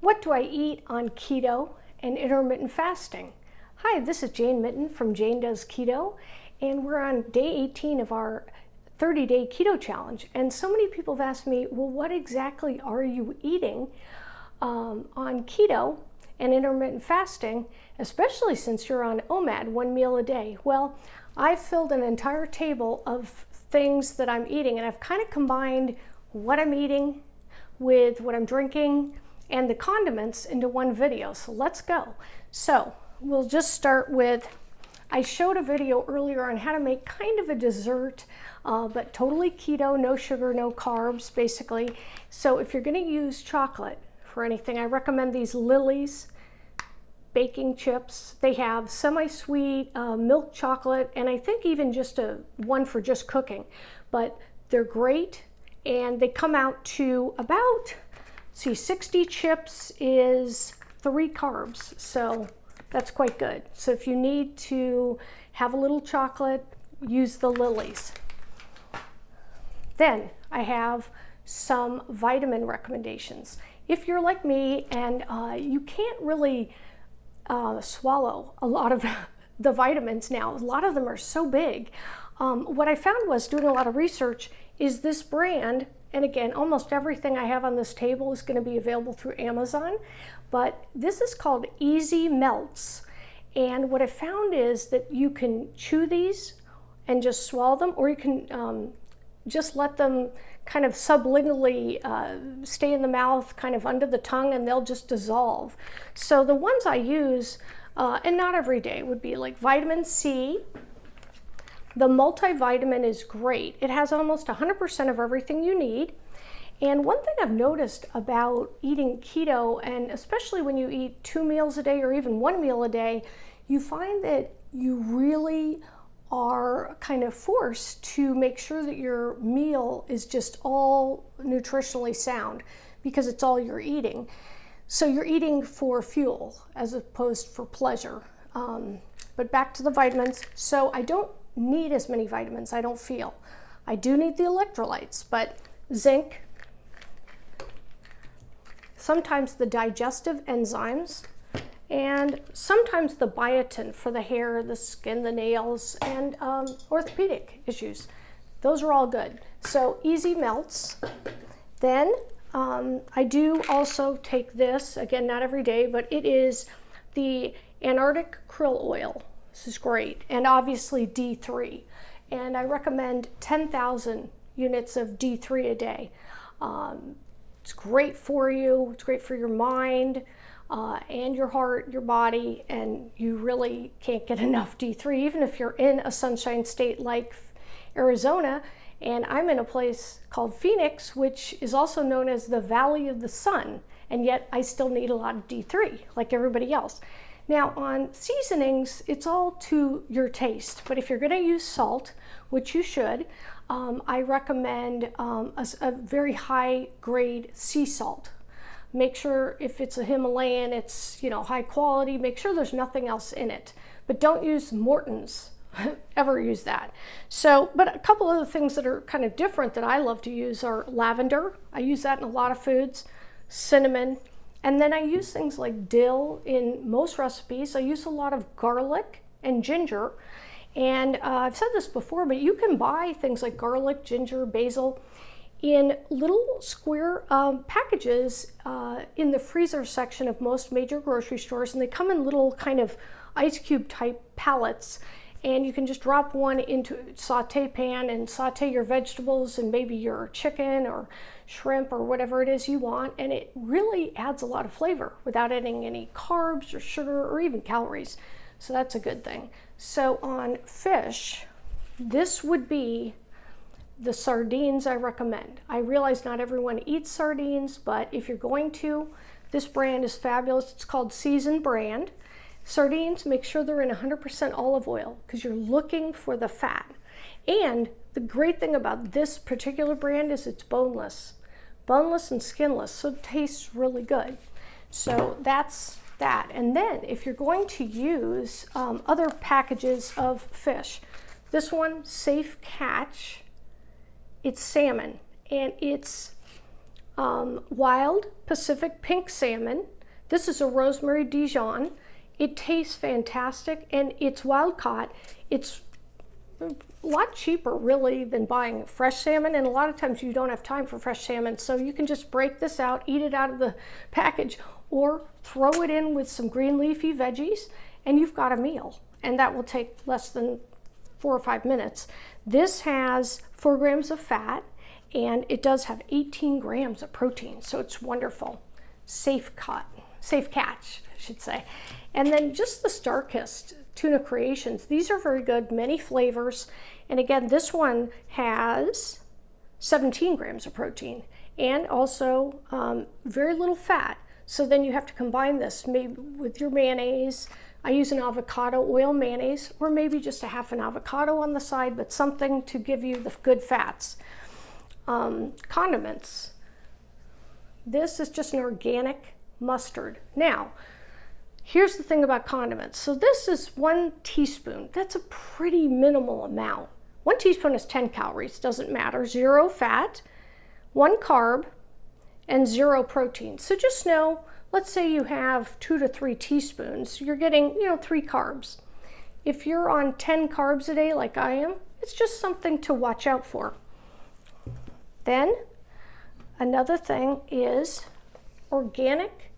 What do I eat on keto and intermittent fasting? Hi, this is Jane Mitten from Jane Does Keto, and we're on day 18 of our 30-day keto challenge. And so many people have asked me, well, what exactly are you eating on keto and intermittent fasting, especially since you're on OMAD, 1 meal a day? Well, I've filled an entire table of things that I'm eating, and I've kind of combined what I'm eating with what I'm drinking and the condiments into one video. So let's go. So we'll just start with, I showed a video earlier on how to make kind of a dessert, but totally keto, no sugar, no carbs, basically. So if you're going to use chocolate for anything, I recommend these Lily's baking chips. They have semi-sweet milk chocolate, and I think even just one for just cooking, but they're great. And they come out to about, 60 chips is 3 carbs, so that's quite good. So if you need to have a little chocolate, use the Lily's. Then I have some vitamin recommendations. If you're like me and you can't really swallow a lot of the vitamins now, a lot of them are so big. What I found was, doing a lot of research, is this brand, and again, almost everything I have on this table is going to be available through Amazon, but this is called Easy Melts. And what I found is that you can chew these and just swallow them, or you can just let them kind of sublingually stay in the mouth, kind of under the tongue, and they'll just dissolve. So the ones I use, and not every day, would be like vitamin C. The multivitamin is great. It has almost 100% of everything you need. And one thing I've noticed about eating keto, and especially when you eat 2 meals a day or even 1 meal a day, you find that you really are kind of forced to make sure that your meal is just all nutritionally sound, because it's all you're eating. So you're eating for fuel as opposed for pleasure. But back to the vitamins. So I don't need as many vitamins, I don't feel. I do need the electrolytes, but zinc, sometimes the digestive enzymes, and sometimes the biotin for the hair, the skin, the nails, and orthopedic issues. Those are all good. So Easy Melts. Then I do also take this, again, not every day, but it is the Antarctic krill oil. This is great, and obviously D3. And I recommend 10,000 units of D3 a day. It's great for you, it's great for your mind, and your heart, your body, and you really can't get enough D3, even if you're in a sunshine state like Arizona. And I'm in a place called Phoenix, which is also known as the Valley of the Sun, and yet I still need a lot of D3, like everybody else. Now on seasonings, it's all to your taste, but if you're going to use salt, which you should, I recommend a very high grade sea salt. Make sure if it's a Himalayan, it's high quality. Make sure there's nothing else in it, but don't use Morton's. Ever use that. So, but a couple other things that are kind of different that I love to use are lavender. I use that in a lot of foods, cinnamon. And then I use things like dill in most recipes. I use a lot of garlic and ginger. And I've said this before, but you can buy things like garlic, ginger, basil in little square packages in the freezer section of most major grocery stores. And they come in little kind of ice cube type pallets. And you can just drop one into a saute pan and saute your vegetables and maybe your chicken or shrimp or whatever it is you want. And it really adds a lot of flavor without adding any carbs or sugar or even calories. So that's a good thing. So on fish, this would be the sardines I recommend. I realize not everyone eats sardines, but if you're going to, this brand is fabulous. It's called Season Brand. Sardines, make sure they're in 100% olive oil, because you're looking for the fat. And the great thing about this particular brand is it's boneless and skinless, so it tastes really good. So that's that. And then if you're going to use other packages of fish, this one, Safe Catch, it's salmon, and it's wild Pacific pink salmon. This is a rosemary Dijon. It tastes fantastic, and it's wild caught. It's a lot cheaper really than buying fresh salmon, and a lot of times you don't have time for fresh salmon, so you can just break this out, eat it out of the package, or throw it in with some green leafy veggies, and you've got a meal, and that will take less than 4 or 5 minutes. This has 4 grams of fat, and it does have 18 grams of protein, so it's wonderful. Safe catch, I should say. And then just the Starkist Tuna Creations. These are very good, many flavors. And again, this one has 17 grams of protein and also very little fat. So then you have to combine this maybe with your mayonnaise. I use an avocado oil mayonnaise, or maybe just a half an avocado on the side, but something to give you the good fats. Condiments. This is just an organic mustard. Now, here's the thing about condiments. So this is 1 teaspoon. That's a pretty minimal amount. 1 teaspoon is 10 calories, doesn't matter. 0 fat, 1 carb, and 0 protein. So just know, let's say you have 2 to 3 teaspoons, you're getting, 3 carbs. If you're on 10 carbs a day like I am, it's just something to watch out for. Then another thing is organic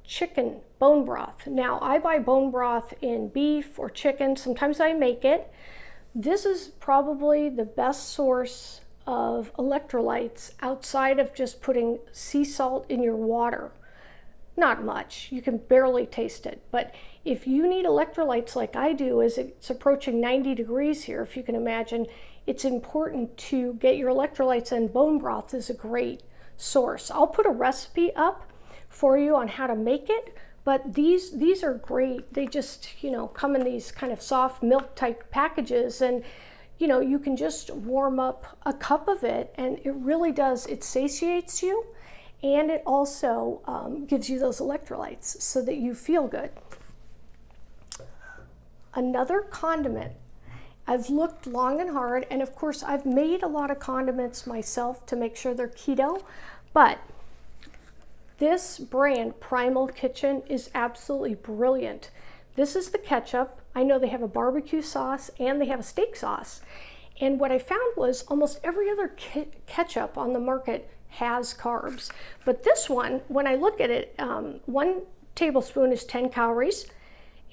chicken bone broth. Now, I buy bone broth in beef or chicken. Sometimes I make it. This is probably the best source of electrolytes outside of just putting sea salt in your water. Not much. You can barely taste it. But if you need electrolytes like I do, as it's approaching 90 degrees here, if you can imagine, it's important to get your electrolytes, and bone broth is a great source. I'll put a recipe up for you on how to make it, but these are great. They just, come in these kind of soft milk type packages, and you can just warm up a cup of it, and it really does, it satiates you, and it also gives you those electrolytes so that you feel good. Another condiment. I've looked long and hard, and of course I've made a lot of condiments myself to make sure they're keto, but this brand, Primal Kitchen, is absolutely brilliant. This is the ketchup. I know they have a barbecue sauce and they have a steak sauce. And what I found was almost every other ketchup on the market has carbs. But this one, when I look at it, 1 tablespoon is 10 calories,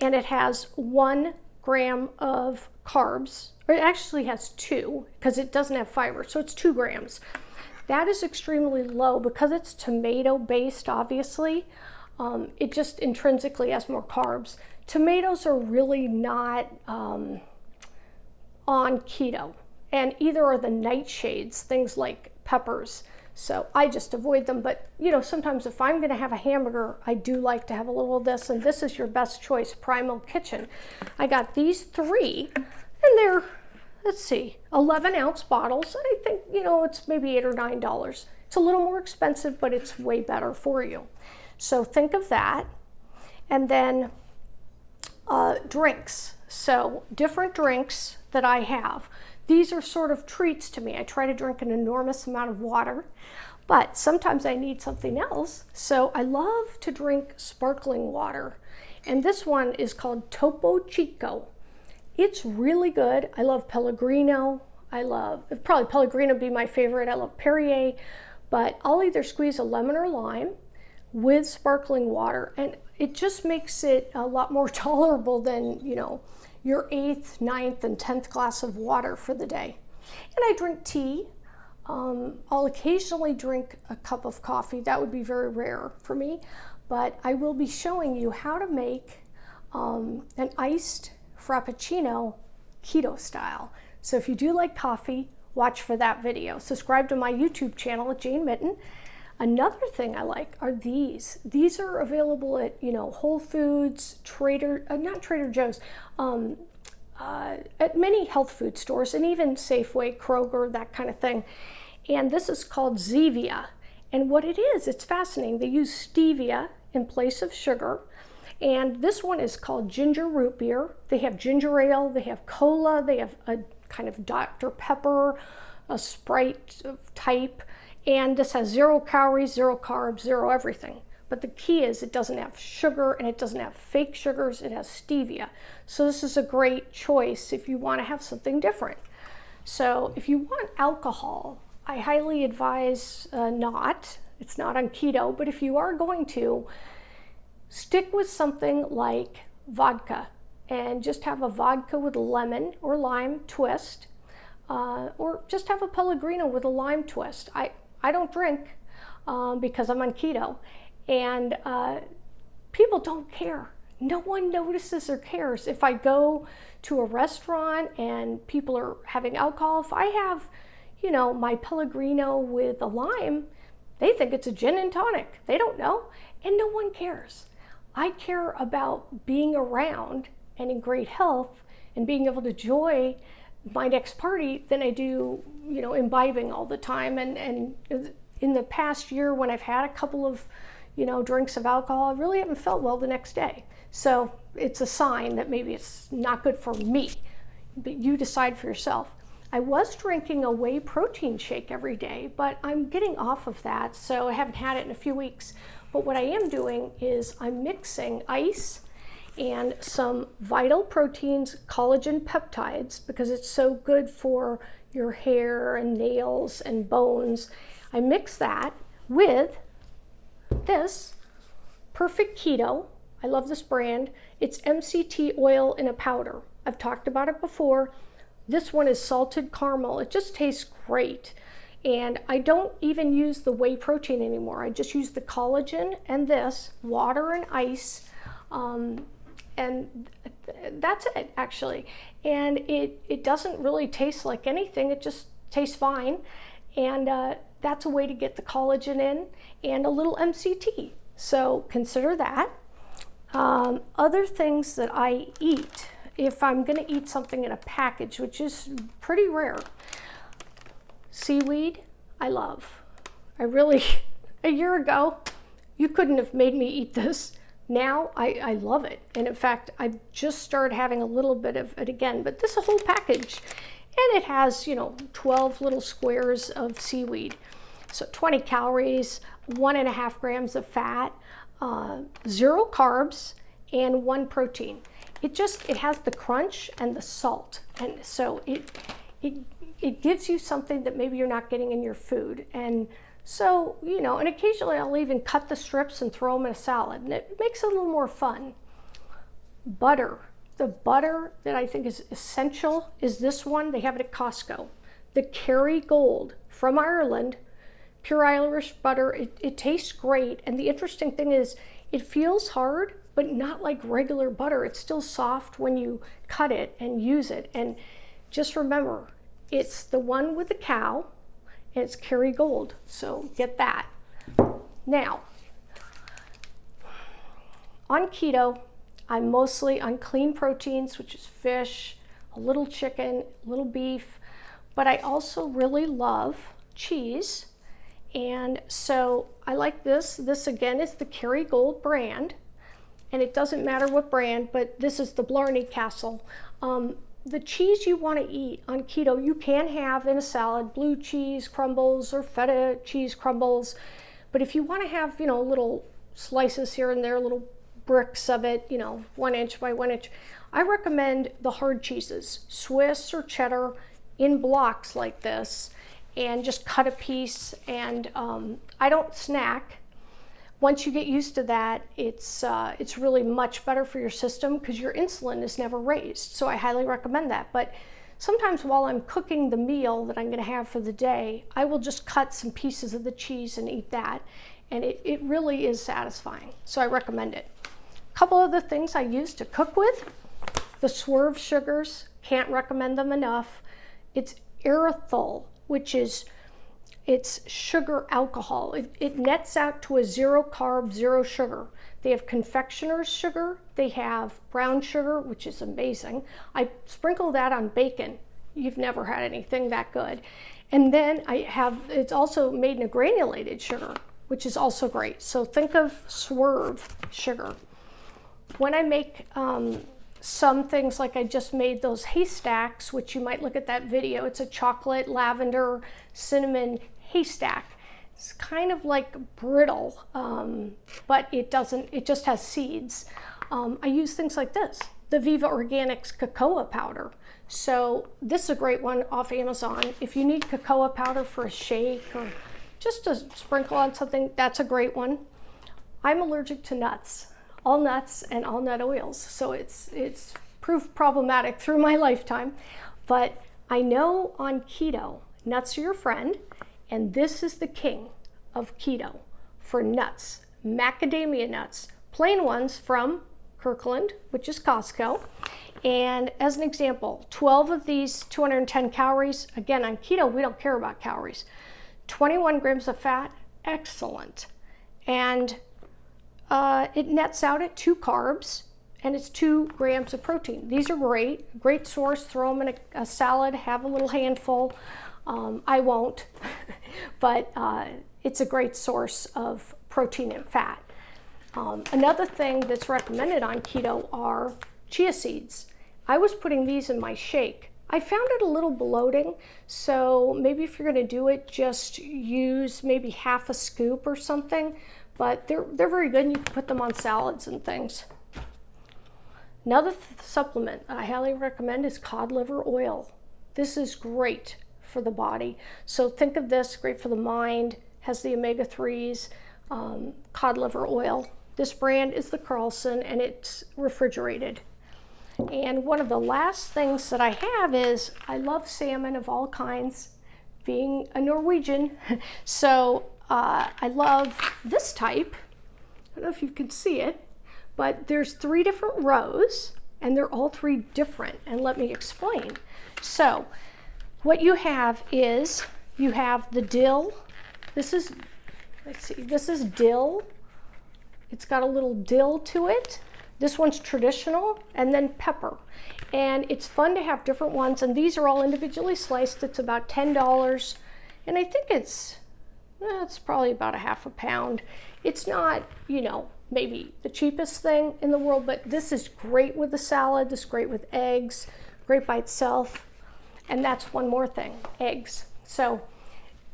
and it has 1 gram of carbs, or it actually has 2 because it doesn't have fiber, so it's 2 grams. That is extremely low because it's tomato based, obviously. It just intrinsically has more carbs. Tomatoes are really not on keto, and either are the nightshades, things like peppers. So I just avoid them, but sometimes if I'm gonna have a hamburger, I do like to have a little of this, and this is your best choice, Primal Kitchen. I got these 3, and they're, let's see, 11-ounce bottles. I think, it's maybe $8 or $9. It's a little more expensive, but it's way better for you. So think of that. And then drinks. So different drinks that I have. These are sort of treats to me. I try to drink an enormous amount of water, but sometimes I need something else. So I love to drink sparkling water. And this one is called Topo Chico. It's really good. I love Pellegrino. Probably Pellegrino would be my favorite. I love Perrier, but I'll either squeeze a lemon or lime with sparkling water, and it just makes it a lot more tolerable than, your 8th, 9th, and 10th glass of water for the day. And I drink tea. I'll occasionally drink a cup of coffee. That would be very rare for me, but I will be showing you how to make an iced Frappuccino keto style. So if you do like coffee, watch for that video. Subscribe to my YouTube channel at Jane Mitten. Another thing I like are these. These are available at Whole Foods, not Trader Joe's, at many health food stores, and even Safeway, Kroger, that kind of thing. And this is called Zevia. And what it is, it's fascinating. They use stevia in place of sugar. And this one is called ginger root beer. They have ginger ale, they have cola, they have a kind of Dr. Pepper, a Sprite type, And this has 0 calories, 0 carbs, 0 everything. But the key is it doesn't have sugar and it doesn't have fake sugars, it has stevia. So this is a great choice if you want to have something different. So if you want alcohol, I highly advise not. It's not on keto, but if you are going to, stick with something like vodka and just have a vodka with a lemon or lime twist, or just have a Pellegrino with a lime twist. I don't drink because I'm on keto, and people don't care. No one notices or cares. If I go to a restaurant and people are having alcohol, if I have, you know, my Pellegrino with a lime, they think it's a gin and tonic. They don't know, and no one cares. I care about being around and in great health and being able to enjoy my next party than I do, you know, imbibing all the time. And in the past year, when I've had a couple of, you know, drinks of alcohol, I really haven't felt well the next day. So it's a sign that maybe it's not good for me, but you decide for yourself. I was drinking a whey protein shake every day, but I'm getting off of that, so I haven't had it in a few weeks. But what I am doing is I'm mixing ice and some Vital Proteins collagen peptides, because it's so good for your hair and nails and bones. I mix that with this Perfect Keto. I love this brand. It's MCT oil in a powder. I've talked about it before. This one is salted caramel. It just tastes great. And I don't even use the whey protein anymore. I just use the collagen and this, water and ice, and that's it, actually. And it doesn't really taste like anything. It just tastes fine. And that's a way to get the collagen in and a little MCT. So consider that. Other things that I eat, if I'm going to eat something in a package, which is pretty rare. Seaweed, I love. I really, a year ago, you couldn't have made me eat this. Now I love it. And in fact, I just started having a little bit of it again, but this is a whole package. And it has, you know, 12 little squares of seaweed. So 20 calories, 1.5 grams of fat, 0 carbs, and 1 protein. It has the crunch and the salt. And so it gives you something that maybe you're not getting in your food. And so, you know, and occasionally I'll even cut the strips and throw them in a salad, and it makes it a little more fun. Butter. The butter that I think is essential is this one. They have it at Costco. The Kerrygold from Ireland, pure Irish butter. It tastes great. And the interesting thing is it feels hard, but not like regular butter. It's still soft when you cut it and use it. And just remember, it's the one with the cow, and it's Kerrygold. So get that. Now, on keto, I'm mostly on clean proteins, which is fish, a little chicken, a little beef, but I also really love cheese. And so I like this. This again is the Kerrygold brand, and it doesn't matter what brand, but this is the Blarney Castle. The cheese you want to eat on keto, you can have in a salad, blue cheese crumbles or feta cheese crumbles. But if you want to have, you know, little slices here and there, little bricks of it, you know, 1 inch by 1 inch, I recommend the hard cheeses, Swiss or cheddar, in blocks like this, and just cut a piece. And I don't snack. Once you get used to that, it's really much better for your system because your insulin is never raised. So I highly recommend that. But sometimes while I'm cooking the meal that I'm going to have for the day, I will just cut some pieces of the cheese and eat that. And it really is satisfying. So I recommend it. A couple of the things I use to cook with, the Swerve sugars, can't recommend them enough. It's erythritol, which is it's sugar alcohol. It nets out to a 0 carb, 0 sugar. They have confectioner's sugar. They have brown sugar, which is amazing. I sprinkle that on bacon. You've never had anything that good. And then it's also made in a granulated sugar, which is also great. So think of Swerve sugar. When I make some things, like I just made those haystacks, which you might look at that video. It's a chocolate, lavender, cinnamon haystack. It's kind of like brittle, but it doesn't, it just has seeds. I use things like this, the Viva Organics cocoa powder. So this is a great one off Amazon. If you need cocoa powder for a shake or just to sprinkle on something, that's a great one. I'm allergic to nuts, all nuts and all nut oils. So it's proved problematic through my lifetime. But I know on keto, nuts are your friend, and this is the king of keto for nuts. Macadamia nuts, plain ones from Kirkland, which is Costco. And as an example, 12 of these, 210 calories. Again, on keto, we don't care about calories. 21 grams of fat, excellent. And it nets out at 2 carbs, and it's 2 grams of protein. These are great source. Throw them in a salad, have a little handful. I won't, but it's a great source of protein and fat. Another thing that's recommended on keto are chia seeds. I was putting these in my shake. I found it a little bloating, so maybe if you're going to do it, just use maybe half a scoop or something, but they're very good, and you can put them on salads and things. Another supplement I highly recommend is cod liver oil. This is great for the body. So think of this, great for the mind, has the omega-3s, cod liver oil. This brand is the Carlson, and it's refrigerated. And one of the last things that I have is I love salmon of all kinds, being a Norwegian. So I love this type. I don't know if you can see it, but there's 3 different rows, and they're all 3 different. And let me explain. So what you have is you have the dill. This is, let's see, this is dill. It's got a little dill to it. This one's traditional, and then pepper. And it's fun to have different ones, and these are all individually sliced. It's about $10, and I think it's probably about a half a pound. It's not, maybe the cheapest thing in the world, but this is great with a salad. This is great with eggs, great by itself. And that's one more thing, eggs. So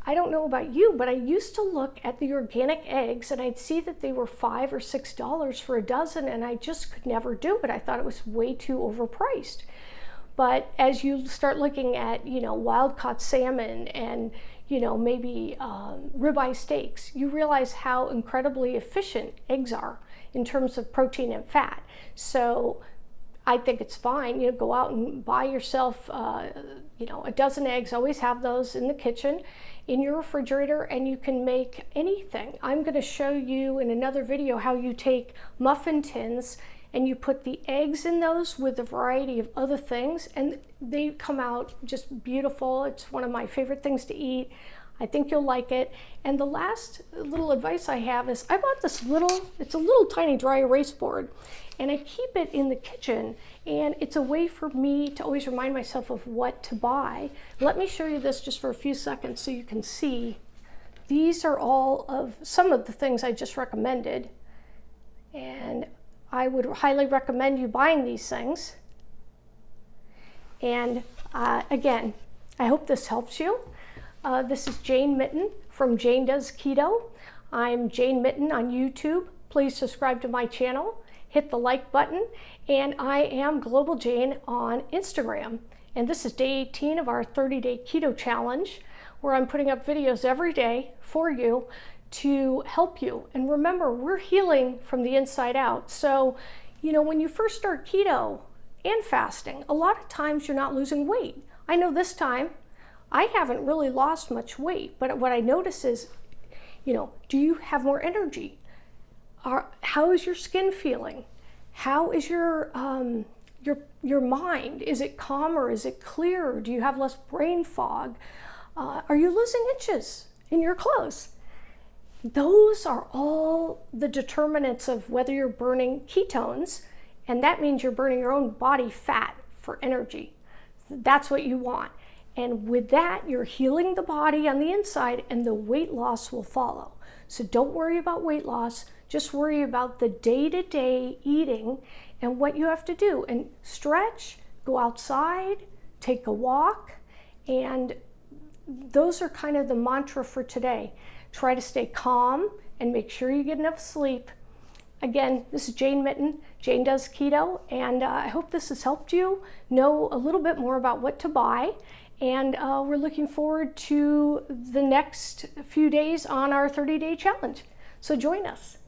I don't know about you, but I used to look at the organic eggs, and I'd see that they were $5 or $6 for a dozen, and I just could never do it. I thought it was way too overpriced. But as you start looking at, wild-caught salmon and, maybe ribeye steaks, you realize how incredibly efficient eggs are in terms of protein and fat. So I think it's fine. Go out and buy yourself, a dozen eggs. Always have those in the kitchen, in your refrigerator, and you can make anything. I'm going to show you in another video how you take muffin tins and you put the eggs in those with a variety of other things, and they come out just beautiful. It's one of my favorite things to eat. I think you'll like it. And the last little advice I have is I bought this it's a little tiny dry erase board, and I keep it in the kitchen, and it's a way for me to always remind myself of what to buy. Let me show you this just for a few seconds so you can see. These are all of some of the things I just recommended, and I would highly recommend you buying these things. And again, I hope this helps you. This is Jane Mitten from Jane Does Keto. I'm Jane Mitten on YouTube. Please subscribe to my channel, hit the like button, and I am Global Jane on Instagram. And this is day 18 of our 30-day keto challenge, where I'm putting up videos every day for you to help you. And remember, we're healing from the inside out. So, when you first start keto and fasting, a lot of times you're not losing weight. I know this time I haven't really lost much weight, but what I notice is, do you have more energy? How is your skin feeling? How is your mind? Is it calmer? Is it clearer? Do you have less brain fog? Are you losing inches in your clothes? Those are all the determinants of whether you're burning ketones, and that means you're burning your own body fat for energy. That's what you want. And with that, you're healing the body on the inside, and the weight loss will follow. So don't worry about weight loss. Just worry about the day-to-day eating and what you have to do. And stretch, go outside, take a walk, and those are kind of the mantra for today. Try to stay calm and make sure you get enough sleep. Again, this is Jane Mitten. Jane Does Keto, and I hope this has helped you know a little bit more about what to buy. And we're looking forward to the next few days on our 30-day challenge. So join us.